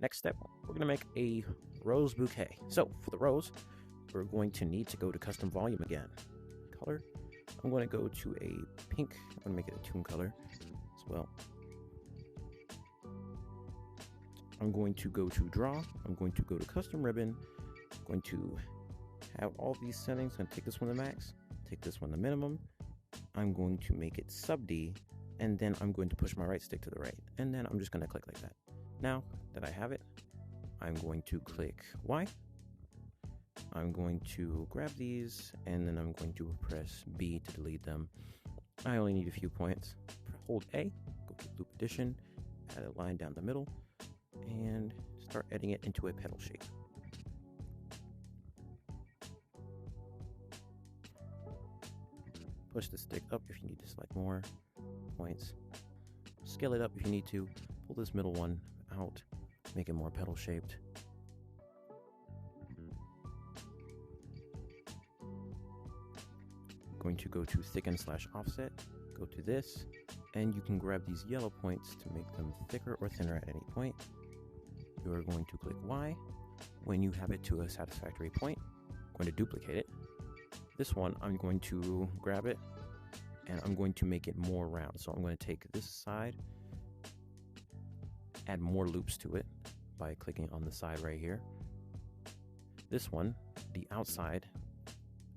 Next step, we're going to make a rose bouquet. So for the rose, we're going to need to go to custom volume again. Color, I'm going to go to a pink. I'm going to make it a tune color as well. I'm going to go to draw. I'm going to go to custom ribbon. I'm going to have all these settings. I'm going to take this one to max, take this one to minimum. I'm going to make it sub D, and then I'm going to push my right stick to the right, and then I'm just going to click like that. Now that I have it, I'm going to click Y. I'm going to grab these, and then I'm going to press B to delete them. I only need a few points. Hold A, go to loop addition, add a line down the middle, and start editing it into a petal shape. Push the stick up if you need to select more points. Scale it up if you need to. Pull this middle one out, make it more petal shaped. Going to go to thicken / offset, go to this, and you can grab these yellow points to make them thicker or thinner at any point. You are going to click Y. When you have it to a satisfactory point, I'm going to duplicate it. This one, I'm going to grab it and I'm going to make it more round. So I'm going to take this side, add more loops to it by clicking on the side right here. This one, the outside,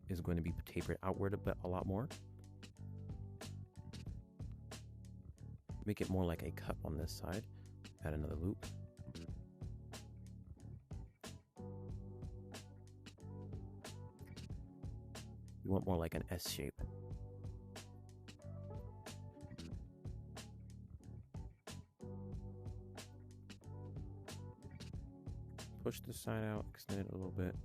is going to be tapered outward a lot more. Make it more like a cup on this side. Add another loop. You want more like an S shape. Push this side out, extend it a little bit.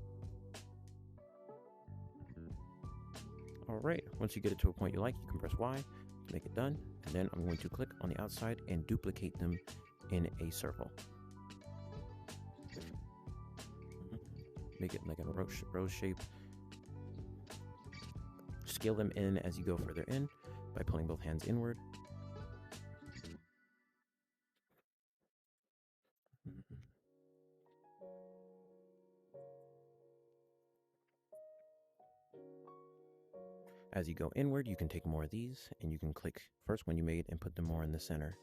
All right, once you get it to a point you like, you can press Y to make it done. And then I'm going to click on the outside and duplicate them in a circle. Make it like a rose shape. Scale them in as you go further in by pulling both hands inward. As you go inward, you can take more of these and you can click first one you made and put them more in the center.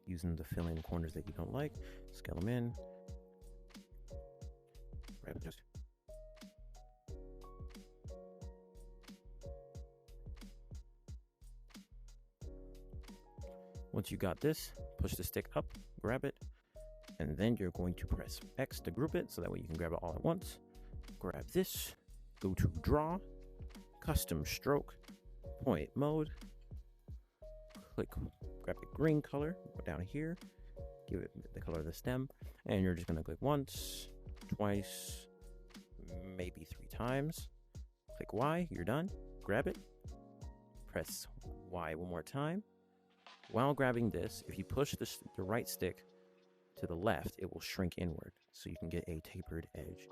Using the fill in corners that you don't like, scale them in. Right, just once you got this, push the stick up, grab it, and then you're going to press X to group it so that way you can grab it all at once. Grab this, go to draw, custom stroke, point mode, grab the green color, go down here, give it the color of the stem, and you're just going to click once, twice, maybe 3 times. Click Y, you're done. Grab it, press Y one more time. While grabbing this, if you push the right stick to the left, it will shrink inward so you can get a tapered edge.